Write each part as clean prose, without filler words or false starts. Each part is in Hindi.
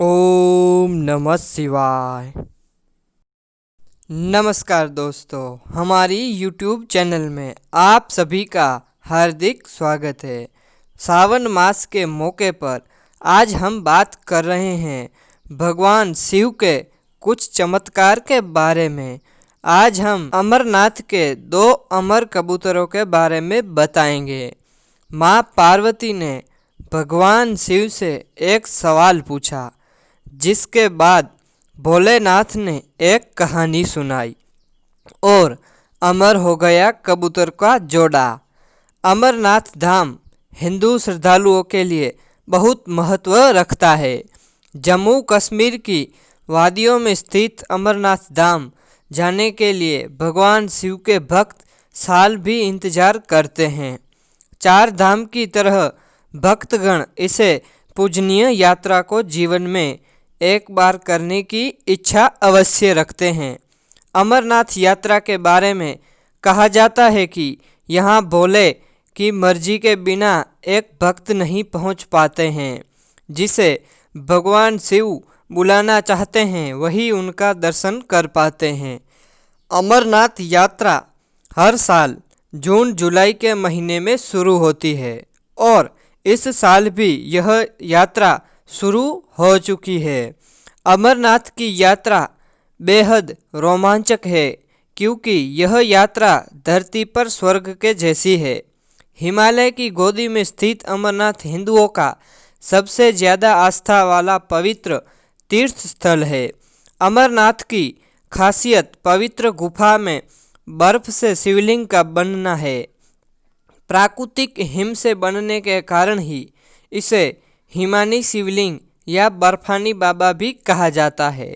ओम नमः शिवाय। नमस्कार दोस्तों, हमारी YouTube चैनल में आप सभी का हार्दिक स्वागत है। सावन मास के मौके पर आज हम बात कर रहे हैं भगवान शिव के कुछ चमत्कार के बारे में। आज हम अमरनाथ के 2 अमर कबूतरों के बारे में बताएंगे। माँ पार्वती ने भगवान शिव से एक सवाल पूछा, जिसके बाद भोलेनाथ ने एक कहानी सुनाई और अमर हो गया कबूतर का जोड़ा। अमरनाथ धाम हिंदू श्रद्धालुओं के लिए बहुत महत्व रखता है। जम्मू कश्मीर की वादियों में स्थित अमरनाथ धाम जाने के लिए भगवान शिव के भक्त साल भी इंतजार करते हैं। 4 धाम की तरह भक्तगण इसे पूजनीय यात्रा को जीवन में एक बार करने की इच्छा अवश्य रखते हैं। अमरनाथ यात्रा के बारे में कहा जाता है कि यहाँ भोले की मर्जी के बिना एक भक्त नहीं पहुँच पाते हैं। जिसे भगवान शिव बुलाना चाहते हैं वही उनका दर्शन कर पाते हैं। अमरनाथ यात्रा हर साल जून जुलाई के महीने में शुरू होती है और इस साल भी यह यात्रा शुरू हो चुकी है। अमरनाथ की यात्रा बेहद रोमांचक है, क्योंकि यह यात्रा धरती पर स्वर्ग के जैसी है। हिमालय की गोदी में स्थित अमरनाथ हिंदुओं का सबसे ज़्यादा आस्था वाला पवित्र तीर्थ स्थल है। अमरनाथ की खासियत पवित्र गुफा में बर्फ से शिवलिंग का बनना है। प्राकृतिक हिम से बनने के कारण ही इसे हिमानी शिवलिंग या बर्फानी बाबा भी कहा जाता है।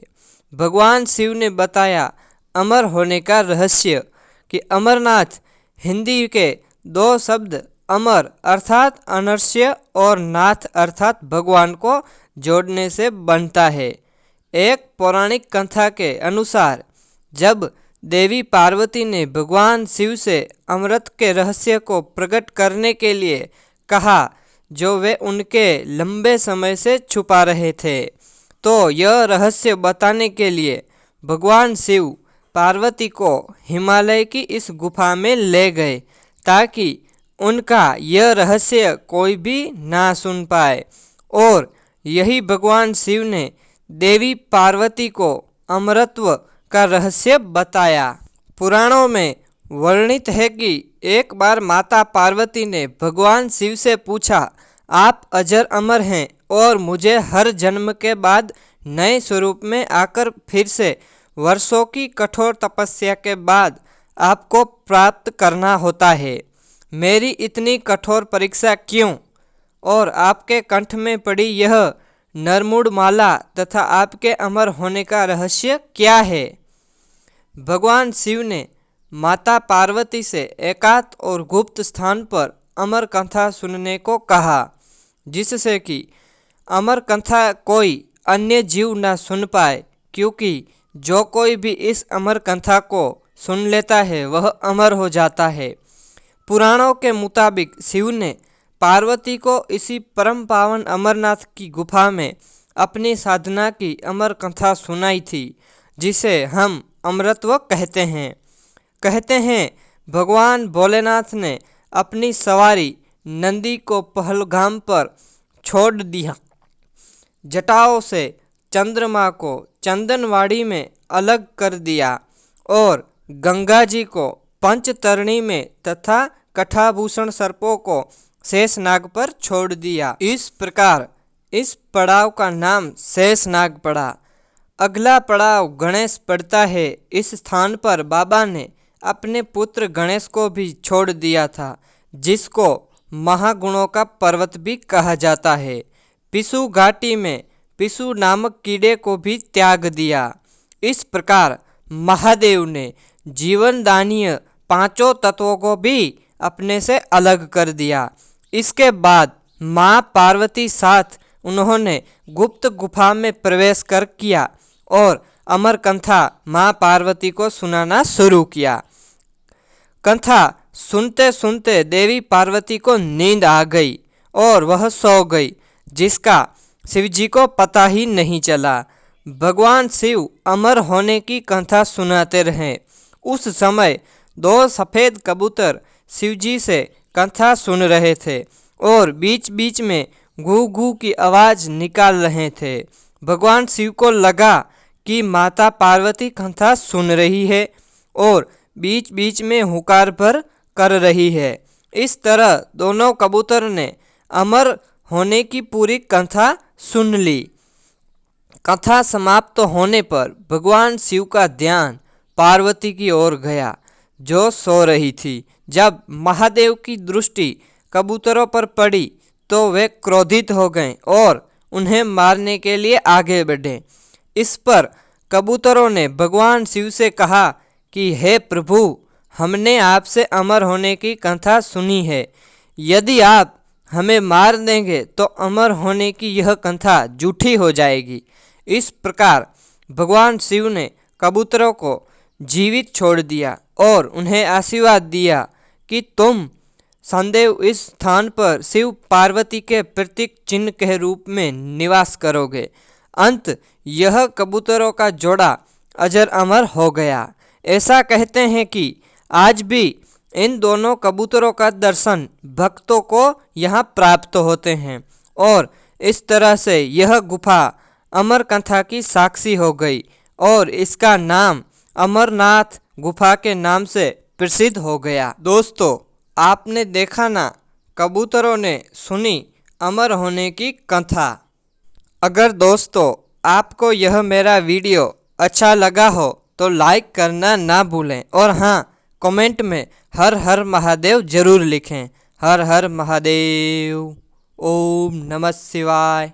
भगवान शिव ने बताया अमर होने का रहस्य कि अमरनाथ हिंदी के 2 शब्द अमर अर्थात अनर्स्य और नाथ अर्थात भगवान को जोड़ने से बनता है। एक पौराणिक कथा के अनुसार जब देवी पार्वती ने भगवान शिव से अमृत के रहस्य को प्रकट करने के लिए कहा, जो वे उनके लंबे समय से छुपा रहे थे, तो यह रहस्य बताने के लिए भगवान शिव पार्वती को हिमालय की इस गुफा में ले गए, ताकि उनका यह रहस्य कोई भी ना सुन पाए। और यही भगवान शिव ने देवी पार्वती को अमरत्व का रहस्य बताया। पुराणों में वर्णित है कि एक बार माता पार्वती ने भगवान शिव से पूछा, आप अजर अमर हैं और मुझे हर जन्म के बाद नए स्वरूप में आकर फिर से वर्षों की कठोर तपस्या के बाद आपको प्राप्त करना होता है। मेरी इतनी कठोर परीक्षा क्यों? और आपके कंठ में पड़ी यह नरमुंड माला तथा आपके अमर होने का रहस्य क्या है? भगवान शिव ने माता पार्वती से एकांत और गुप्त स्थान पर अमर कथा सुनने को कहा, जिससे कि अमर कथा कोई अन्य जीव न सुन पाए, क्योंकि जो कोई भी इस अमर कथा को सुन लेता है वह अमर हो जाता है। पुराणों के मुताबिक शिव ने पार्वती को इसी परम पावन अमरनाथ की गुफा में अपनी साधना की अमर कथा सुनाई थी, जिसे हम अमरत्व कहते हैं भगवान भोलेनाथ ने अपनी सवारी नंदी को पहलगाम पर छोड़ दिया। जटाओं से चंद्रमा को चंदनवाड़ी में अलग कर दिया और गंगा जी को पंचतरणी में तथा कठाभूषण सर्पों को शेषनाग पर छोड़ दिया। इस प्रकार इस पड़ाव का नाम शेषनाग पड़ा। अगला पड़ाव गणेश पड़ता है। इस स्थान पर बाबा ने अपने पुत्र गणेश को भी छोड़ दिया था, जिसको महागुणों का पर्वत भी कहा जाता है। पिसु घाटी में पिसु नामक कीड़े को भी त्याग दिया। इस प्रकार महादेव ने जीवनदायी 5 तत्वों को भी अपने से अलग कर दिया। इसके बाद माँ पार्वती साथ उन्होंने गुप्त गुफा में प्रवेश कर किया और अमर कथा माँ पार्वती को सुनाना शुरू किया। कथा सुनते सुनते देवी पार्वती को नींद आ गई और वह सो गई, जिसका शिव जी को पता ही नहीं चला। भगवान शिव अमर होने की कथा सुनाते रहे। उस समय दो सफ़ेद कबूतर शिव जी से कथा सुन रहे थे और बीच बीच में घू घू की आवाज़ निकाल रहे थे। भगवान शिव को लगा कि माता पार्वती कथा सुन रही है और बीच बीच में हुकार भर कर रही है। इस तरह दोनों कबूतर ने अमर होने की पूरी कथा सुन ली। कथा समाप्त होने पर भगवान शिव का ध्यान पार्वती की ओर गया, जो सो रही थी। जब महादेव की दृष्टि कबूतरों पर पड़ी तो वे क्रोधित हो गए और उन्हें मारने के लिए आगे बढ़े। इस पर कबूतरों ने भगवान शिव से कहा कि हे प्रभु, हमने आपसे अमर होने की कथा सुनी है। यदि आप हमें मार देंगे तो अमर होने की यह कथा झूठी हो जाएगी। इस प्रकार भगवान शिव ने कबूतरों को जीवित छोड़ दिया और उन्हें आशीर्वाद दिया कि तुम सदैव इस स्थान पर शिव पार्वती के प्रतीक चिन्ह के रूप में निवास करोगे। अंत यह कबूतरों का जोड़ा अजर अमर हो गया। ऐसा कहते हैं कि आज भी इन दोनों कबूतरों का दर्शन भक्तों को यहाँ प्राप्त होते हैं और इस तरह से यह गुफा अमर कथा की साक्षी हो गई और इसका नाम अमरनाथ गुफा के नाम से प्रसिद्ध हो गया। दोस्तों, आपने देखा ना, कबूतरों ने सुनी अमर होने की कथा। अगर दोस्तों आपको यह मेरा वीडियो अच्छा लगा हो तो लाइक करना ना भूलें और हाँ, कमेंट में हर हर महादेव जरूर लिखें। हर हर महादेव। ओम नमः शिवाय।